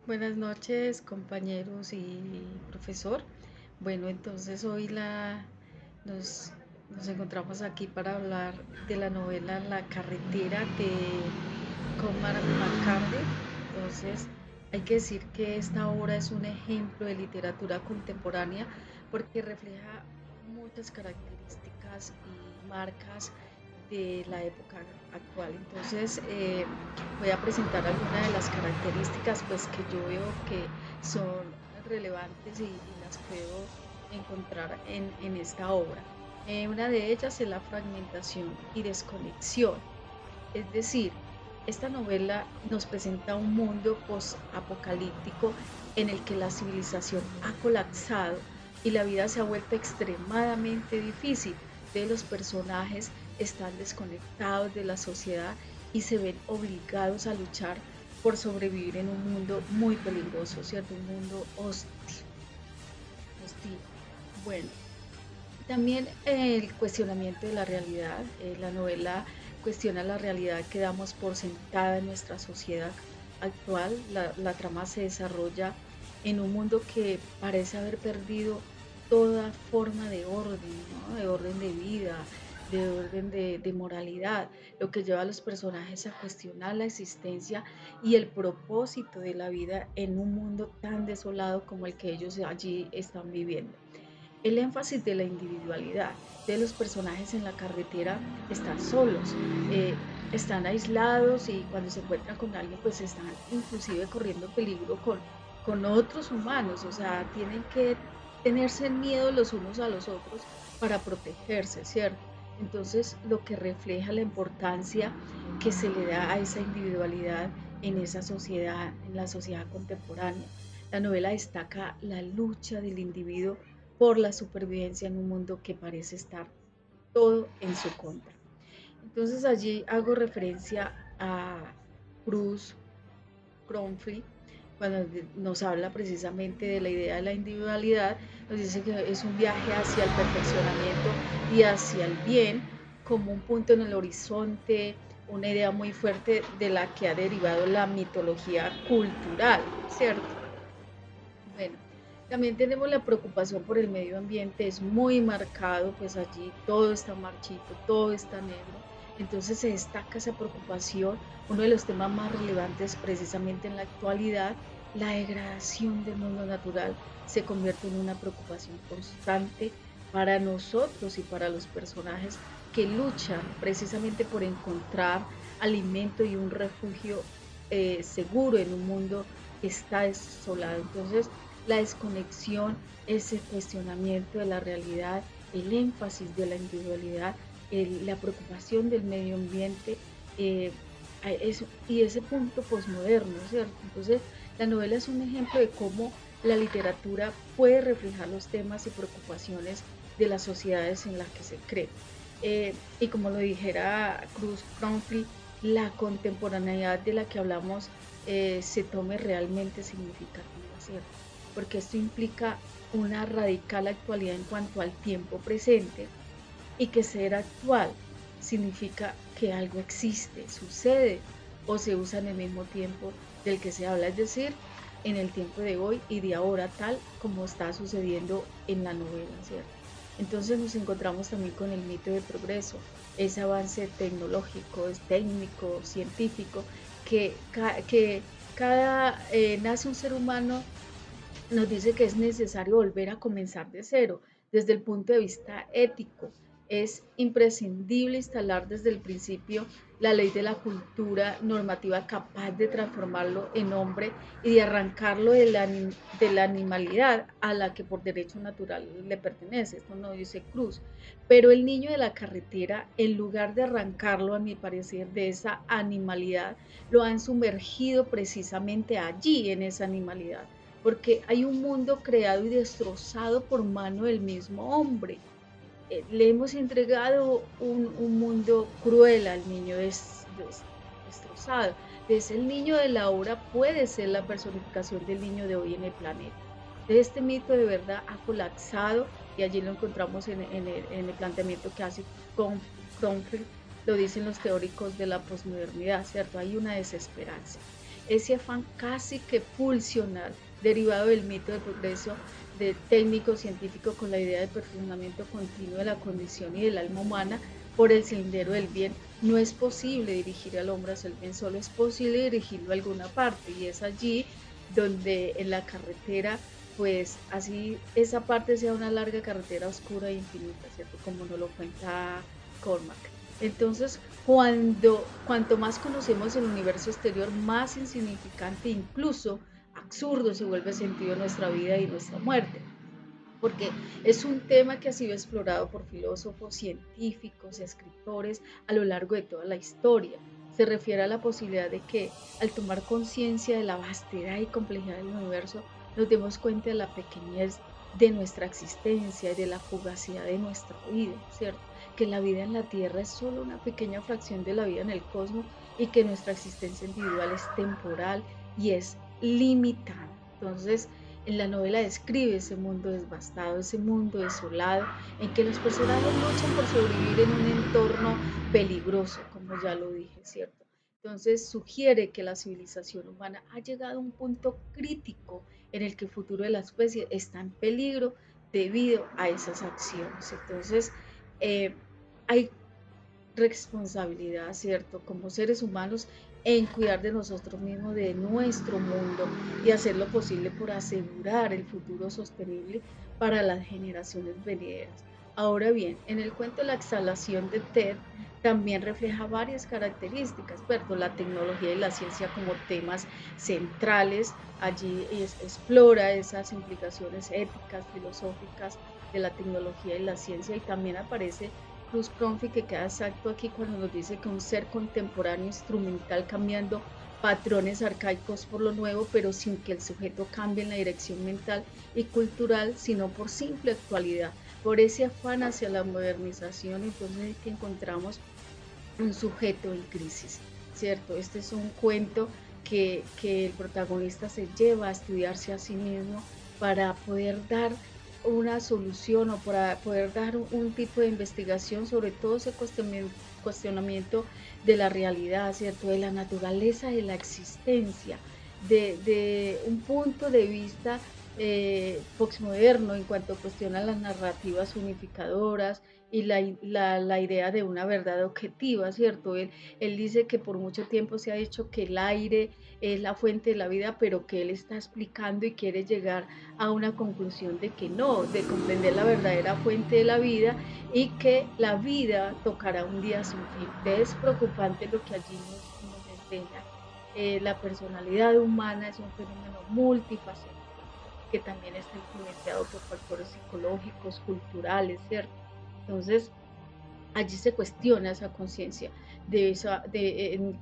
Buenas noches, compañeros y profesor. Bueno, entonces hoy nos, nos encontramos aquí para hablar de la novela La carretera de Cormac McCarthy. Entonces, hay que decir que esta obra es un ejemplo de literatura contemporánea porque refleja muchas características y marcas de la época actual. Entonces, voy a presentar algunas de las características pues, que yo veo que son relevantes y las puedo encontrar en esta obra. Una de ellas es la fragmentación y desconexión. Es decir, esta novela nos presenta un mundo post-apocalíptico en el que la civilización ha colapsado y la vida se ha vuelto extremadamente difícil. De los personajes están desconectados de la sociedad y se ven obligados a luchar por sobrevivir en un mundo muy peligroso, ¿cierto? Un mundo hostil. Bueno, también el cuestionamiento de la realidad. La novela cuestiona la realidad que damos por sentada en nuestra sociedad actual. La trama se desarrolla en un mundo que parece haber perdido toda forma de orden, ¿no? De orden de vida, de orden de moralidad, lo que lleva a los personajes a cuestionar la existencia y el propósito de la vida en un mundo tan desolado como el que ellos allí están viviendo. El énfasis de la individualidad de los personajes en la carretera están solos, eh, están aislados y cuando se encuentran con alguien pues están inclusive corriendo peligro con otros humanos, o sea, tienen que tenerse miedo los unos a los otros para protegerse, ¿cierto? Entonces, lo que refleja la importancia que se le da a esa individualidad en esa sociedad, en la sociedad contemporánea. La novela destaca la lucha del individuo por la supervivencia en un mundo que parece estar todo en su contra. Entonces allí hago referencia a Bruce Cromford cuando nos habla precisamente de la idea de la individualidad, nos dice que es un viaje hacia el perfeccionamiento y hacia el bien como un punto en el horizonte, una idea muy fuerte de la que ha derivado la mitología cultural, ¿cierto? Bueno, también tenemos la preocupación por el medio ambiente, es muy marcado, pues allí todo está marchito, todo está negro. Entonces se destaca esa preocupación, uno de los temas más relevantes precisamente en la actualidad, la degradación del mundo natural se convierte en una preocupación constante para nosotros y para los personajes que luchan precisamente por encontrar alimento y un refugio seguro en un mundo que está desolado. Entonces, la desconexión, ese cuestionamiento de la realidad, el énfasis de la individualidad, la preocupación del medio ambiente eh, y ese punto posmoderno, ¿cierto? Entonces, la novela es un ejemplo de cómo la literatura puede reflejar los temas y preocupaciones de las sociedades en las que se cree. Y como lo dijera Cruz Cronfrey, la contemporaneidad de la que hablamos se tome realmente significativa, ¿cierto? Porque esto implica una radical actualidad en cuanto al tiempo presente y que ser actual significa que algo existe, sucede o se usa en el mismo tiempo del que se habla, es decir, en el tiempo de hoy y de ahora, tal como está sucediendo en la novela, ¿cierto? Entonces nos encontramos también con el mito del progreso, ese avance tecnológico, técnico, científico, que cada nace un ser humano nos dice que es necesario volver a comenzar de cero. Desde el punto de vista ético, es imprescindible instalar desde el principio la ley de la cultura normativa capaz de transformarlo en hombre y de arrancarlo de la animalidad a la que por derecho natural le pertenece. Esto no dice Cruz. Pero el niño de la carretera, en lugar de arrancarlo, a mi parecer, de esa animalidad, lo han sumergido precisamente allí, en esa animalidad porque hay un mundo creado y destrozado por mano del mismo hombre. Le hemos entregado un mundo cruel al niño destrozado. Entonces el niño de la obra puede ser la personificación del niño de hoy en el planeta. Entonces este mito de verdad ha colapsado y allí lo encontramos en el planteamiento que hace Cromfeld, lo dicen los teóricos de la posmodernidad, ¿cierto? Hay una desesperanza. ese afán casi que pulsional, derivado del mito del progreso de técnico científico con la idea de perfeccionamiento continuo de la condición y del alma humana por el sendero del bien. No es posible dirigir al hombre hacia el bien, solo es posible dirigirlo a alguna parte, y es allí donde en la carretera, pues así esa parte sea una larga carretera oscura e infinita, ¿cierto? Como nos lo cuenta Cormac. Entonces, cuanto más conocemos el universo exterior, más insignificante, incluso absurdo se vuelve sentido nuestra vida y nuestra muerte, porque es un tema que ha sido explorado por filósofos, científicos, escritores a lo largo de toda la historia. Se refiere a la posibilidad de que al tomar conciencia de la vastedad y complejidad del universo, nos demos cuenta de la pequeñez de nuestra existencia y de la fugacidad de nuestra vida, ¿cierto? Que la vida en la Tierra es solo una pequeña fracción de la vida en el cosmos y que nuestra existencia individual es temporal y es limitada. Entonces, en la novela describe ese mundo devastado, ese mundo desolado, en que los personajes luchan por sobrevivir en un entorno peligroso, como ya lo dije, ¿cierto? Entonces sugiere que la civilización humana ha llegado a un punto crítico en el que el futuro de la especie está en peligro debido a esas acciones. Entonces, eh, hay responsabilidad, ¿cierto? Como seres humanos en cuidar de nosotros mismos, de nuestro mundo y hacer lo posible por asegurar el futuro sostenible para las generaciones venideras. Ahora bien, en el cuento La exhalación de Ted también refleja varias características, ¿cierto? La tecnología y la ciencia como temas centrales. Allí explora esas implicaciones éticas, filosóficas de la tecnología y la ciencia, y también aparece Cruz Cronfi, que queda exacto aquí cuando nos dice que un ser contemporáneo instrumental cambiando patrones arcaicos por lo nuevo, pero sin que el sujeto cambie en la dirección mental y cultural, sino por simple actualidad, por ese afán hacia la modernización. Entonces es que encontramos un sujeto en crisis, ¿cierto? Este es un cuento que el protagonista se lleva a estudiarse a sí mismo para poder dar una solución o para poder dar un tipo de investigación sobre todo ese cuestionamiento de la realidad, ¿cierto? De la naturaleza de la existencia, de un punto de vista postmoderno en cuanto cuestiona las narrativas unificadoras y la idea de una verdad objetiva, ¿cierto? Él dice que por mucho tiempo se ha dicho que el aire es la fuente de la vida, pero que él está explicando y quiere llegar a una conclusión de que no, de comprender la verdadera fuente de la vida y que la vida tocará un día sin fin. Es preocupante lo que allí nos enseña. La personalidad humana es un fenómeno multifacético que también está influenciado por factores psicológicos, culturales, ¿cierto? Entonces, allí se cuestiona esa conciencia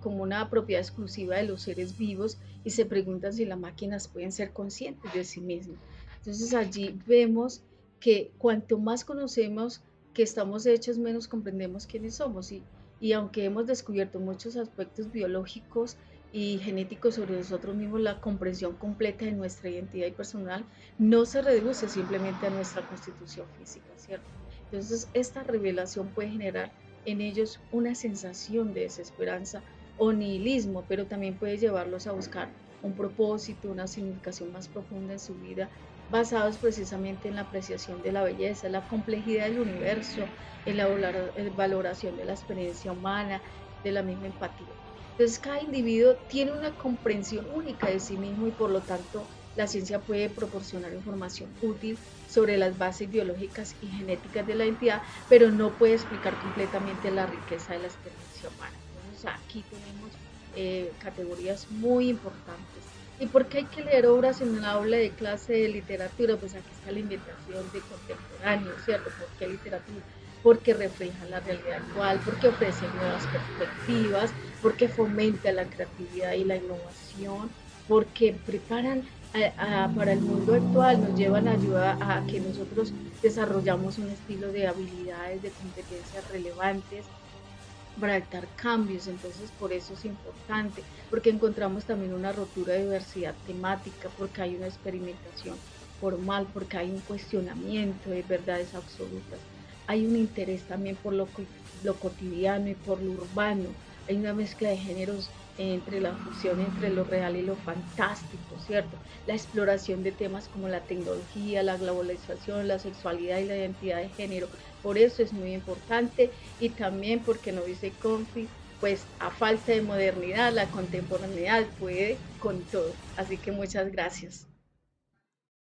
como una propiedad exclusiva de los seres vivos y se preguntan si las máquinas pueden ser conscientes de sí mismas. Entonces allí vemos que cuanto más conocemos que estamos hechos, menos comprendemos quiénes somos y aunque hemos descubierto muchos aspectos biológicos y genéticos sobre nosotros mismos, la comprensión completa de nuestra identidad y personal no se reduce simplemente a nuestra constitución física, ¿cierto? Entonces, esta revelación puede generar en ellos una sensación de desesperanza o nihilismo, pero también puede llevarlos a buscar un propósito, una significación más profunda en su vida, basados precisamente en la apreciación de la belleza, la complejidad del universo, en la valoración de la experiencia humana, de la misma empatía. Entonces, cada individuo tiene una comprensión única de sí mismo y por lo tanto la ciencia puede proporcionar información útil sobre las bases biológicas y genéticas de la entidad, pero no puede explicar completamente la riqueza de la experiencia humana. Entonces aquí tenemos categorías muy importantes. ¿Y por qué hay que leer obras en el aula de clase de literatura? Pues aquí está la invitación de contemporáneo, ¿cierto? ¿Por qué literatura? Porque refleja la realidad actual, porque ofrece nuevas perspectivas, porque fomenta la creatividad y la innovación, porque preparan para el mundo actual, nos llevan a ayudar a que nosotros desarrollamos un estilo de habilidades, de competencias relevantes para adaptar cambios. Entonces por eso es importante, porque encontramos también una rotura de diversidad temática, porque hay una experimentación formal, porque hay un cuestionamiento de verdades absolutas, hay un interés también por lo cotidiano y por lo urbano, hay una mezcla de géneros entre la fusión entre lo real y lo fantástico, ¿cierto? La exploración de temas como la tecnología, la globalización, la sexualidad y la identidad de género. Por eso es muy importante y también porque no dice Confi, pues a falta de modernidad, la contemporaneidad puede con todo. Así que muchas gracias.